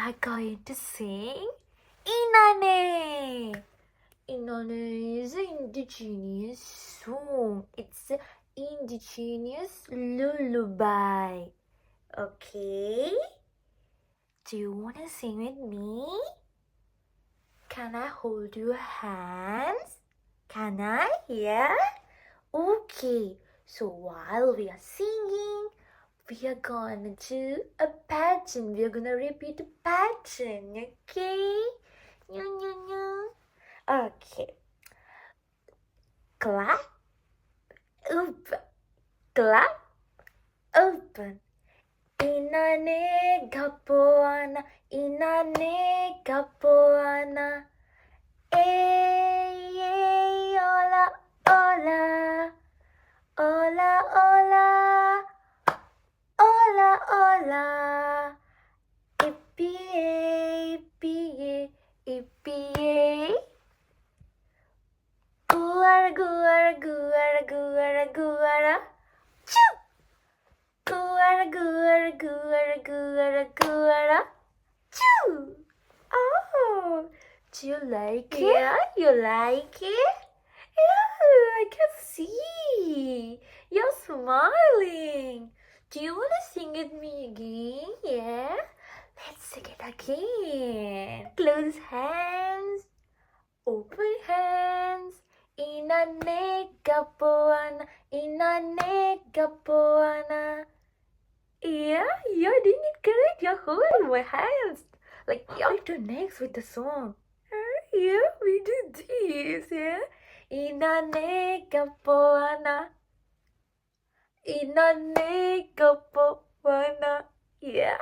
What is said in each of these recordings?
are going to sing Inane. Inane is an indigenous song. It's an indigenous lullaby. Okay? Do you want to sing with me? Can I hold your hands? Can I? Yeah? Okay. So while we are singing, we are gonna do a pattern. We are gonna repeat a pattern, okay? Okay. Clap, open, clap, open. Inane gapoana, inane gapoana. Hey, hola, hola, hola, hola. Hola, hola. Ippie, ippie, ippie. Guara, guara, guara, guara, guara. Choo! Guara, guara, guara, guara, guara. Choo! Oh, do you like it? Yeah, you like it? Yeah, I can see. You're smiling. Do you want to sing with me again? Yeah? Let's sing it again. Close hands. Open hands. Inane gapoana. Inane gapoana. Yeah, you're doing it correct. You're holding my hands. Like, you do next with the song. Yeah, we do this, yeah. Inane kapoana. Inane kapoana. Yeah,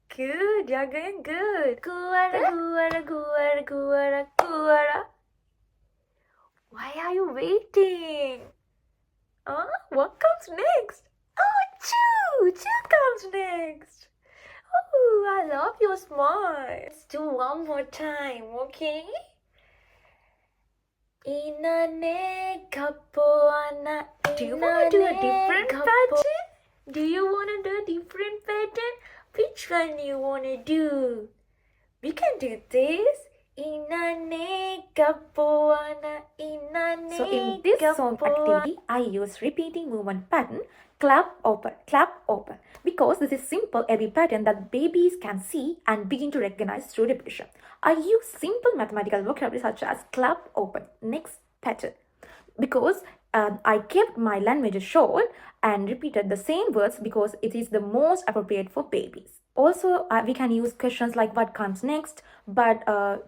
good. You're going good. Guara, guara, guara, guara, guara. Why are you waiting? What comes next? Oh, choo! Choo comes next. Oh, I love your smile. Let's do one more time, okay? Inane kapoana. Do you want to do a different pattern? Do you want to do a different pattern? Which one do you want to do? We can do this. Inane kapoana. Inane. So in this song activity, I use repeating movement pattern clap open because this is simple every pattern that babies can see and begin to recognize through repetition. I use simple mathematical vocabulary such as clap open, next pattern, because I kept my language short and repeated the same words because it is the most appropriate for babies. Also, we can use questions like what comes next, but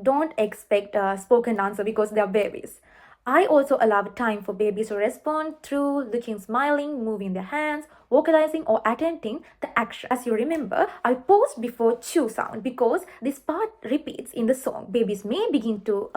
don't expect a spoken answer because they are babies. I also allow time for babies to respond through looking, smiling, moving their hands, vocalizing, or attempting the action. As you remember, I paused before chew sound because this part repeats in the song. Babies may begin to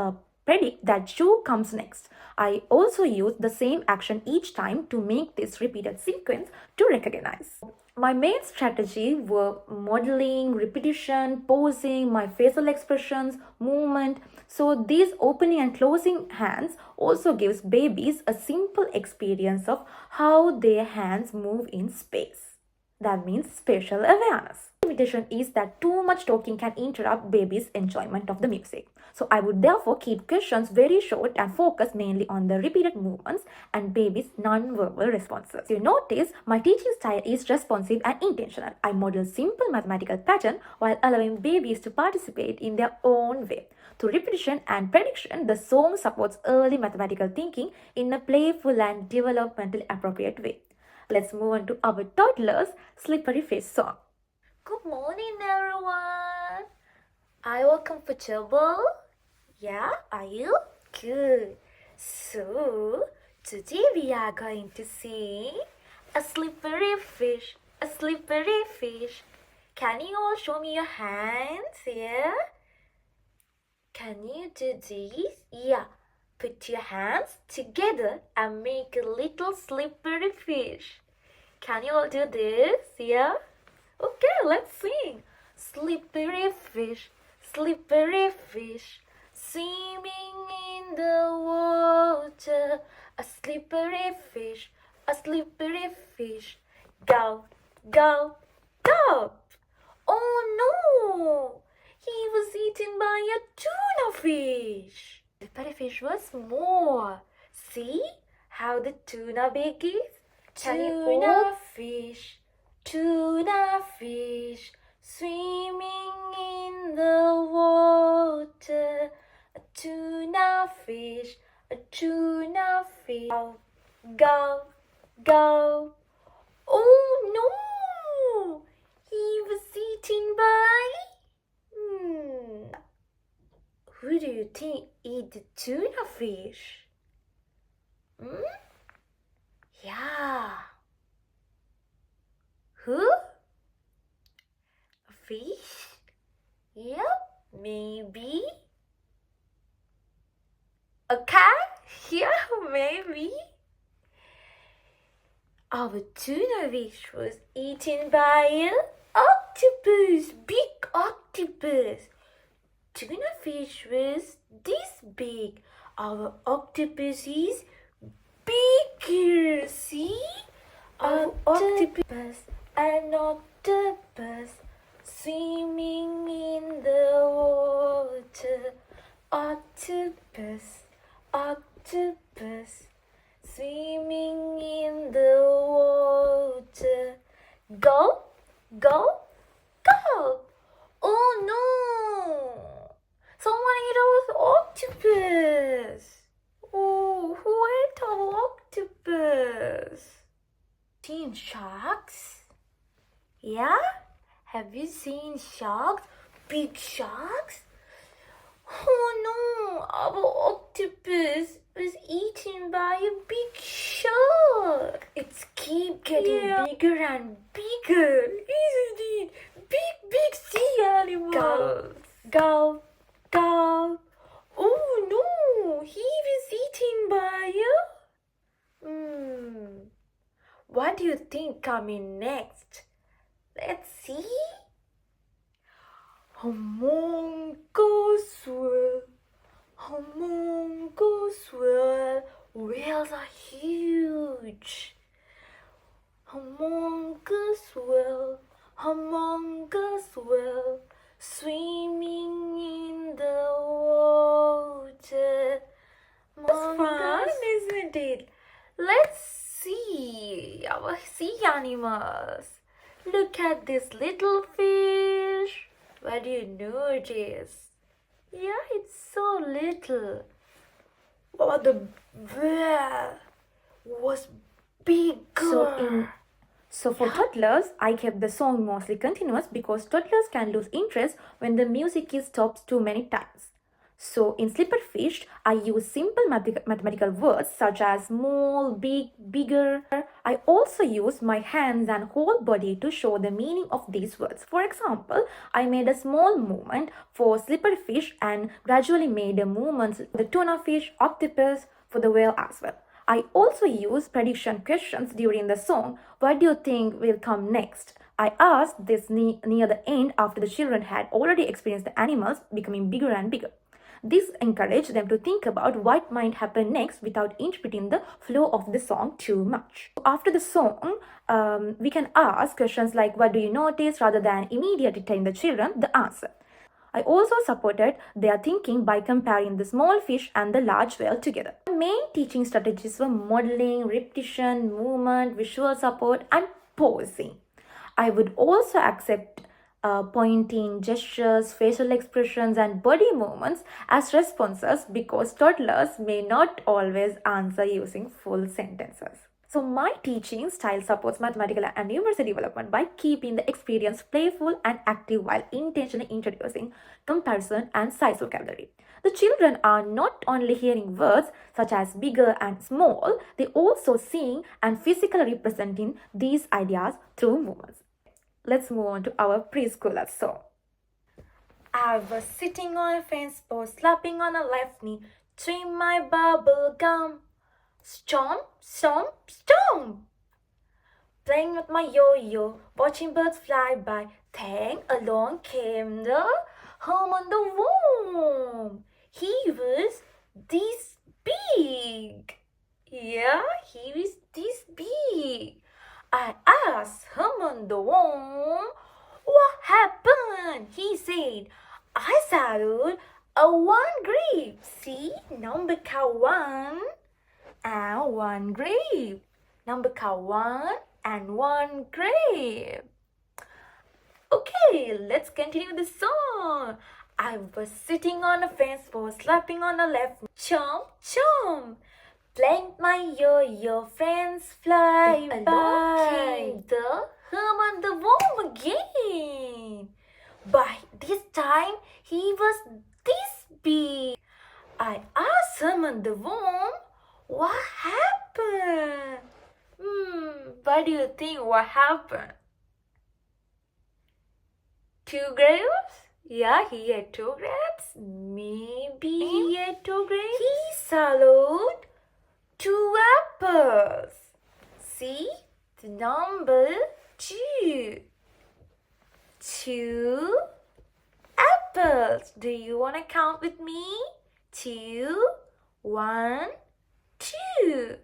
predict that chew comes next. I also use the same action each time to make this repeated sequence to recognize. My main strategy were modeling, repetition, posing, my facial expressions, movement. So these opening and closing hands also gives babies a simple experience of how their hands move in space. That means spatial awareness. Limitation is that too much talking can interrupt babies' enjoyment of the music. So I would therefore keep questions very short and focus mainly on the repeated movements and babies' non-verbal responses. You notice my teaching style is responsive and intentional. I model simple mathematical pattern while allowing babies to participate in their own way. Through repetition and prediction, the song supports early mathematical thinking in a playful and developmentally appropriate way. Let's move on to our toddler's slippery fish song. Good morning, everyone. Are you all comfortable? Yeah, are you? Good. So, today we are going to sing a slippery fish, a slippery fish. Can you all show me your hands? Yeah? Can you do this? Yeah. Put your hands together and make a little slippery fish. Can you all do this? Yeah? Okay, let's sing. Slippery fish, swimming in the water. A slippery fish, go, go, go. Oh no! He was eaten by a tuna fish. The fish was small. See how the tuna big is? Tuna fish, swimming in the water. A tuna fish, Go, go, go. Oh no! He was eaten by. Who do you think eat the tuna fish? Yeah. Who? A fish? Yep, maybe. A cat? Yeah, maybe. Our tuna fish was eaten by an octopus, big octopus. Tuna fish was this big. Our octopus is bigger. See? Our octopus, an octopus swimming in the water. Octopus, swimming in the water. Go, go, go. Oh no! Someone ate our octopus. Oh, who ate our octopus? Seen sharks? Yeah? Have you seen sharks? Big sharks? Oh no! Our octopus was eaten by a big shark. It's keep getting bigger and bigger, isn't it? Big sea animals. Go, go. Oh no! He was eaten by a. What do you think coming next? Let's see. Homunculus whales are huge. Homunculus whale, swimming in the water. That's fun, isn't it? Let's see our sea animals. Look at this little fish. What do you know it is? Yeah, it's so little. But the whale was bigger. So for toddlers, I kept the song mostly continuous because toddlers can lose interest when the music is stopped too many times. So in Slipperfish, I use simple mathematical words such as small, big, bigger. I also use my hands and whole body to show the meaning of these words. For example, I made a small movement for Slipperfish and gradually made a movement for the tuna fish, octopus, for the whale as well. I also use prediction questions during the song. What do you think will come next? I asked this near the end after the children had already experienced the animals becoming bigger and bigger. This encouraged them to think about what might happen next without interrupting the flow of the song too much. After the song, we can ask questions like, what do you notice, rather than immediately telling the children the answer. I also supported their thinking by comparing the small fish and the large whale together. The main teaching strategies were modeling, repetition, movement, visual support, and posing. I would also accept pointing, gestures, facial expressions, and body movements as responses because toddlers may not always answer using full sentences. So my teaching style supports mathematical and numeracy development by keeping the experience playful and active while intentionally introducing comparison and size vocabulary. The children are not only hearing words such as bigger and small, they also seeing and physically representing these ideas through movements. Let's move on to our preschooler song. I was sitting on a fence post, slapping on a left knee, chewing my bubble gum. Stomp, stomp, stomp. Playing with my yo-yo, watching birds fly by. Then along came the home on the worm. He was this big. Yeah, he was this big. I asked him on the worm, what happened? He said, I salute, a one grape. See, number cow one and one grape. Number cow one and one grape. Okay, let's continue the song. I was sitting on a fence post, slapping on a left, chomp, chomp. Blank my yo-yo, friends fly by. Along came the Herman the worm again. By this time, he was this big. I asked Herman the worm, what happened? What do you think what happened? 2 grapes? Yeah, he had 2 grapes. Maybe he had 2 grapes. He swallowed 2 apples. See the number 2. 2 apples. Do you want to count with me? 2, 1, 2.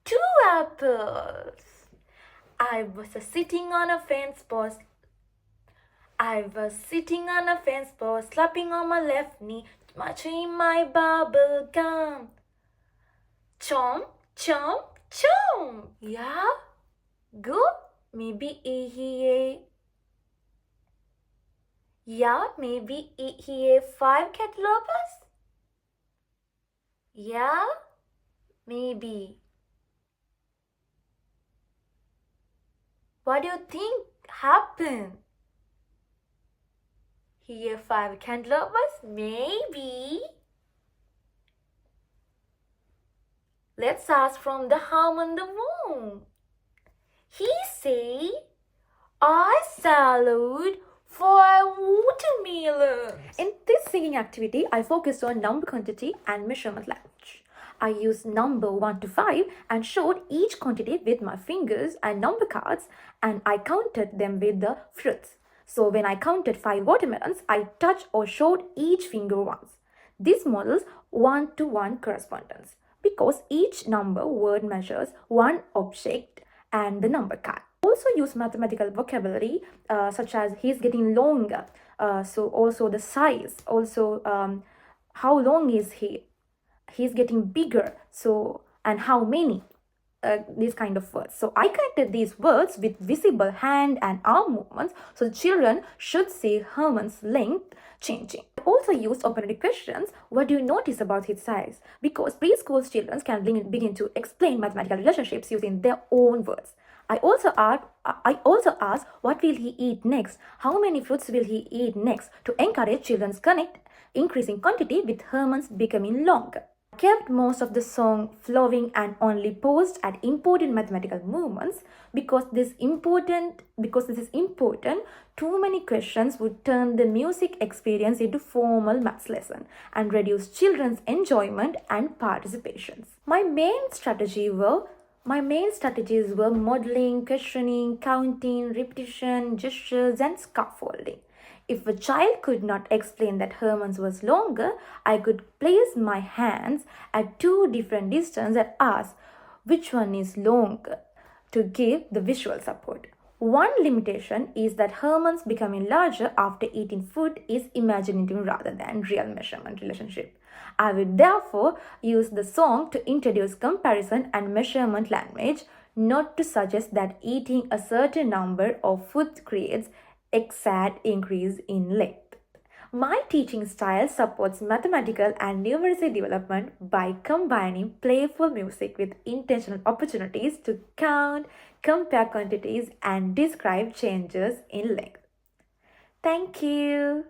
2 apples. I was sitting on a fence post. Slapping on my left knee, munching my bubble gum. Chomp, chomp, chomp. Yeah, good. Maybe he ate 5 cantaloupes. Yeah, maybe. What do you think happened? He ate 5 cantaloupes? Maybe. Let's ask from the Haman the worm. He said, I swallowed 5 watermelons. In this singing activity, I focused on number, quantity and measurement language. I used number 1 to 5 and showed each quantity with my fingers and number cards, and I counted them with the fruits. So when I counted 5 watermelons, I touched or showed each finger once. This models 1-to-1 correspondence because each number word measures one object and the number card. Also use mathematical vocabulary such as he's getting longer. So also the size. Also how long is he? He's getting bigger. So and how many? These kind of words. So I connected these words with visible hand and arm movements. So the children should see Herman's length changing. I also used open-ended questions. What do you notice about his size? Because preschool children can begin to explain mathematical relationships using their own words. I also asked what will he eat next? How many fruits will he eat next? To encourage children's connect increasing quantity with Herman's becoming longer. Kept most of the song flowing and only paused at important mathematical movements because this is important. Too many questions would turn the music experience into formal maths lesson and reduce children's enjoyment and participations. My main strategies were modeling, questioning, counting, repetition, gestures, and scaffolding. If a child could not explain that Herman's was longer, I could place my hands at 2 different distances and ask which one is longer to give the visual support. One limitation is that Herman's becoming larger after eating food is imaginative rather than real measurement relationship. I would therefore use the song to introduce comparison and measurement language, not to suggest that eating a certain number of food creates exact increase in length. My teaching style supports mathematical and numeracy development by combining playful music with intentional opportunities to count, compare quantities, and describe changes in length. Thank you.